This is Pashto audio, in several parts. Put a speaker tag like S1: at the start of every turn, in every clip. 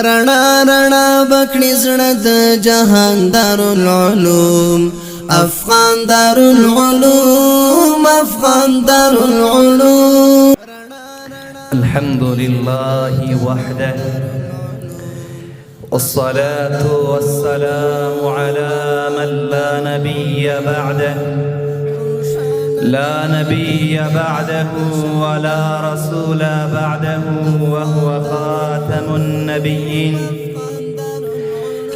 S1: رڼا رڼا بکړي زړه د جهان دارالعلوم افغان دارالعلوم افغان دارالعلوم.
S2: الحمد لله وحده والصلاة والسلام على من لا نبي بعده لا نبي بعده ولا رسول بعده وهو خاتم النبيين.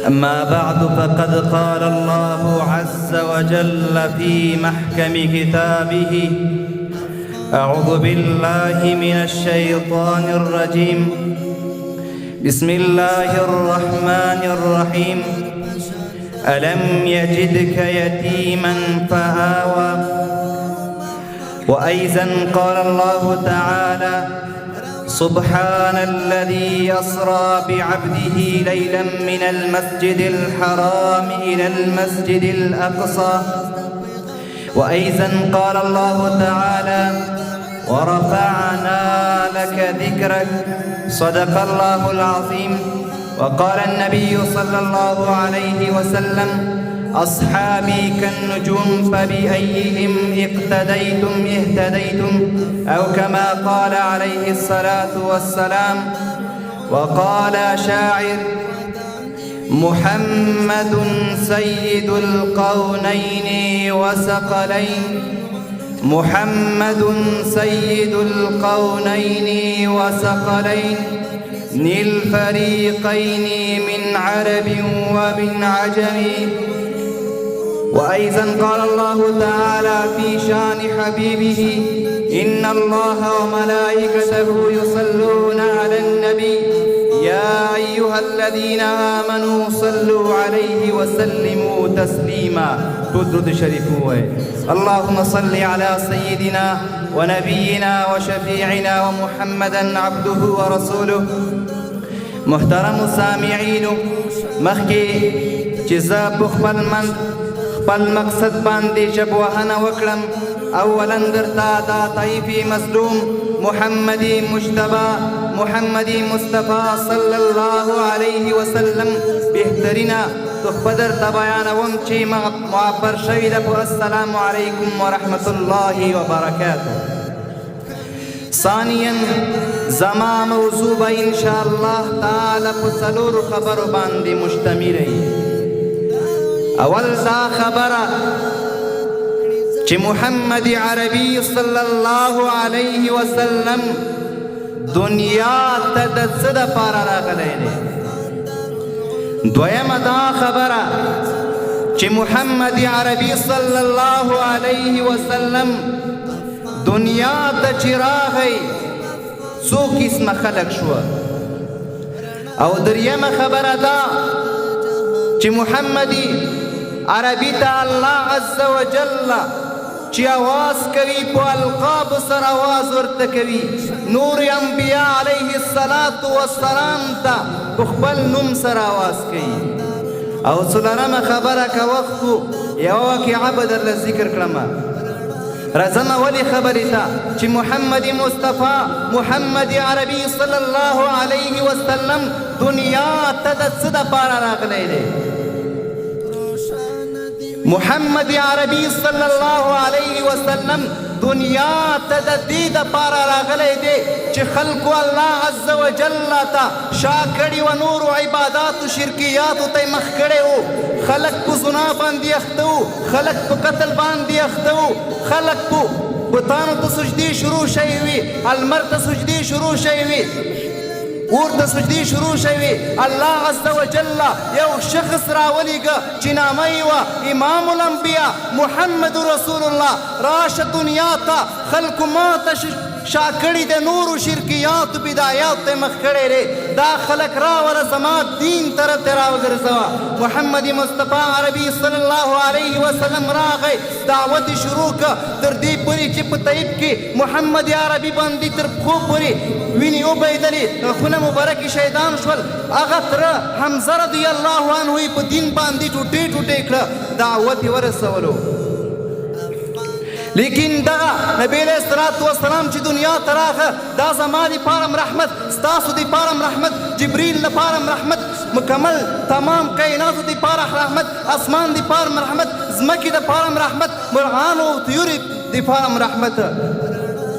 S2: أما بعد فقد قال الله عز وجل في محكم كتابه: أعوذ بالله من الشيطان الرجيم. بسم الله الرحمن الرحيم. ألم يجدك يتيما فآوى. وأيضا قال الله تعالى: سبحان الذي أسرى بعبده ليلا من المسجد الحرام إلى المسجد الأقصى. وأيضا قال الله تعالى: ورفعنا لك ذكرك. صدق الله العظيم. وقال النبي صلى الله عليه وسلم: أصحابي كالنجوم فبأيهم اقتديتم اهتديتم، أو كما قال عليه الصلاة والسلام. وقال شاعر: محمد سيد القونين وثقلين. محمد سيد القونين وثقلين الفريقين من عرب ومن عجم. وأيضا قال الله تعالى في شان حبيبه: إن الله وملائكته يصلون على النبي يا أيها الذين آمنوا صلوا عليه وسلموا تسليما. درود شريف هو اللهم صل على سيدنا ونبينا وشفيعنا ومحمدا عبده ورسوله. محترم السامعين، مخکې چې زه په خپل مقصد باندې ژبوهنه وکړم، اولا درته دا طیفي مظلوم محمدي مجتبی محمدي مصطفى صلی الله علیه وسلم بهترینه تحفه درته بیانوم چې معبر شوې ده په السلام علیکم ورحمة الله وبرکاته. ثانیا زما موضوع به انشاءالله تعالی په څلورو خبرو باندې مشتمل وي. اول دا خبره چې محمد عربي صلی الله علیه وسلم دنیا ته د څه دپاره راغلی دی. دویمه دا خبره چې محمد عربي صلی الله علیه وسلم دنیا ته چې راغی څو قسمه خلق شوه. او دریمه خبره دا چې محمد عربي ته الله عز وجل چې آواز کوي په القاب سره آواز ورته کوي. نور انبیاء علیه الصلاة والسلام ته په خپل نوم سره آواز کوي. او څلورمه خبره که وخت یوه واقعه به درله ذکر کړمه. راځم اولې خبرې ته چې محمد مصطفی محمد عربي صلی الله علیه وسلم دنیا ته د څه دپاره راغلی دی. محمد عربي صلی الله علیه وسلم دنیا ته د دې دپاره راغلی دی چې خلکو الله عز وجل ته شا کړي و، نورو عباداتو شرکیاتو ته یې مخ کړی و. خلک په زنا باندې اخته و، خلک په قتل باندې اخته و، خلک په بتانو ته سجدې شروع شوي وي، المر ته سجدې شروع شوي وي، اور ته سجدې شروع شوي. الله عز وجل یو شخص راولیږه چې نامه یې وه امام الانبیا محمد رسول الله. راشه دنیا ته خلکو ما ته شا کړي د نورو شرکیاتو بدایاتو ته مخ کړی دی. دا خلک راوله زما دین طرف ته راوګرځوه. محمد مصطفی عربي صلی الله علیه وسلم راغی، دعوت شروع که تر دې پورې چې په طیب کې محمد عربي باندې تر پښو پورې وینې وبهېدلې، غاښونه مبارکې شهیدان شول. هغه تره حمزه رضی الله عنه یې په دین باندې ټوټې ټوټې کړه، دعوت یې ورسولو. لیکن دغه نبی علیه الصلاة والسلام چې دنیا ته راغه دا زما دپاره رحمت، ستاسو دپاره رحمت، جبريل لپاره رحمت مکمل تمام کائناتو دپاره رحمت اسمان دپاره رحمت ځمکې دپاره رحمت مرغانو او طیورې دپاره رحمت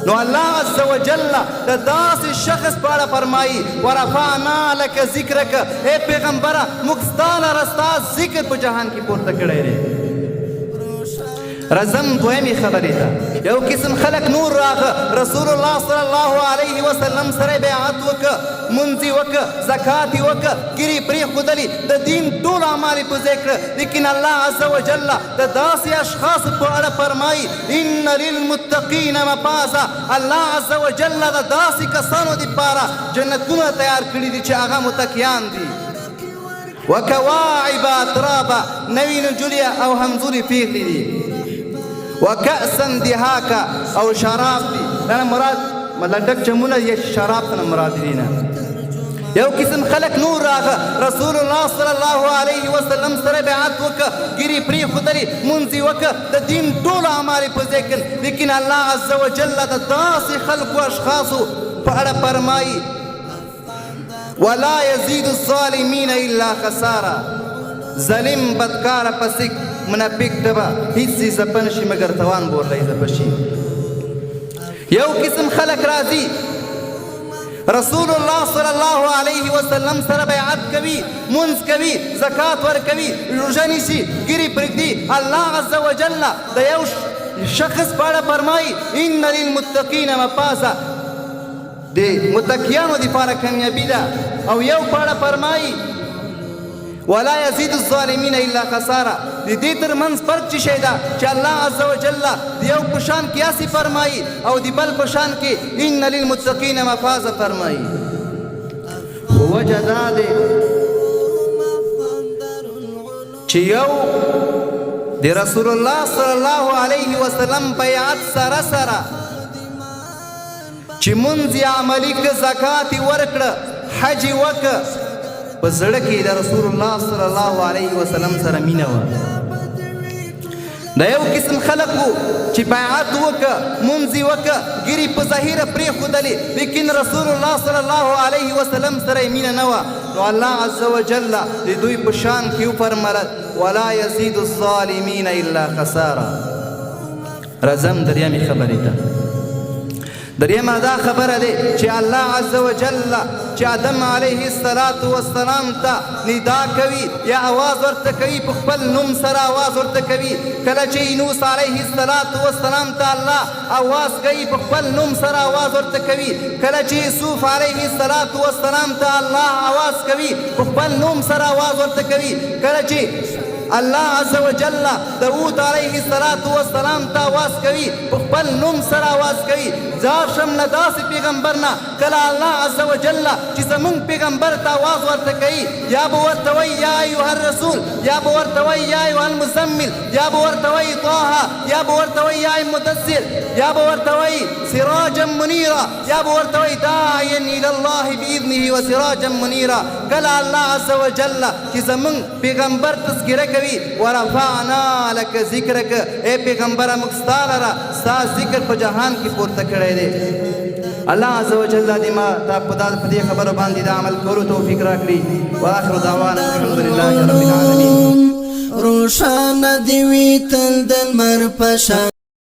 S2: نو الله عز وجل د داسې شخص په اړه فرمایي ورفعنا لک ذکرک اے پیغمبره موږ ستا لره ستا ذکر په جهان کې پورته کړی دی رزم دویمې خبرې ته یو قسم خلک نور راغه رسول الله صلی الله علیه وسلم سره بیعت وکړه منځ یې وکړه زکات یې وکړه ګیرې پرېښودلې د دین ټول اعمال یې په ځای کړه لیکن الله عز وجل د داسې اشخاصو په اړه فرمایي ان للمتقین مفازا الله عز وجل د داسې کسانو دپاره جنتونه تیار کړي دي چې هغه متقیان دي وکواعب اترابا نوي نجلې او همزولې پیغلې دي وکأسا دهاکا او شراب دی دانا مراد لنډک جمونه یا شراب تنه مراد دی نه یو قسم خلق نور راغه رسول الله صلی الله علیه وسلم سره بیعت وکړه ګیرې پرېښودلې مونځ یې وکړه د دین ټول اعمال یې په ځای کړل لیکن الله عز وجل د داسې خلقو اشخاصو په اړه فرمایي ولا یزید الظالمین الا خسارا ظلم بدکار پسک منافق دبا هیڅ زپه نشي مګر توان بورلی زپه شي یو قسم خلق راځي رسول الله صلی الله علیه وسلم سره بیعت کوي منځ کوي زکات ورکوي روژه نیسي ګیرې پرېږدي الله عز وجل د یو شخص په اړه فرمایي ان للمتقین مفازا د متقیانو دپاره کامیابي ده او یو په اړه فرمایي ولا یزید الظالمین الا خسارا د دې ترمنځ فرق څه شی ده چې الله عز وجل د یو په شان قیاسي فرمایي او د بل په شان کې ان للمتقین مفازا فرمایي وجه دا دی چې یو د رسول الله صلی الله علیه وسلم بیعت سره سره چې مونځ یې عملي که زکات یې ورکړه حج یې وکړه په زړه کې د رسول الله صلی الله علیه وسلم سره مینه وه د یو قسم خلق وو چې بیعت وکړه مونځ یې وکړه ګیرې په ظاهره پرېښودلې لیکن رسول الله صلی الله علیه وسلم سره یې مینه نه وه نو الله عز وجل د دوی په شان کې وفرمایل ولا یزید الظالمین الا خسارا رزم دریمې خبرې ته دریمه دا خبره دی چې الله عز وجل چې آدم علیه السلام ته ندا کوي یا آواز ورته کوي په خپل نوم سره آواز ورته کوي کله چې یونس علیه السلام ته الله آواز کوي په خپل نوم سره آواز ورته کوي کله چې یوسف علیه السلام ته الله آواز کوي په خپل نوم سره آواز ورته کوي کله چې الله عز وجل داود علیه السلام ته آواز کوي په خپل نوم سره آواز کوي ځار شم له داسې پیغمبر نه کله الله عز وجل چې زمونږ پیغمبر ته آواز ورته کوي یا به ورته وایي یا ایها الرسول یا به ورته وایي یا ایها المزمل یا به ورته وایي طه یا به ورته وایي یا مدثر یا به ورته وایي سراجا منیرا یا به ورته وایي داعیا الی الله باذنه وسراجا منیرا کله الله عز وجل چې زمونږ پیغمبر تذکره کوي ورفعنا لك ذکرک اے پیغمبره موږ ستا لره ستا ذکر په جهان کې پورته کړی دی الله عز وجل دې ما تا په دې خبرو باندې د عمل کولو توفیق راکړي واخر دعوانا الحمد لله رب العالمین
S1: روشانه دی وی تل د لمر په شان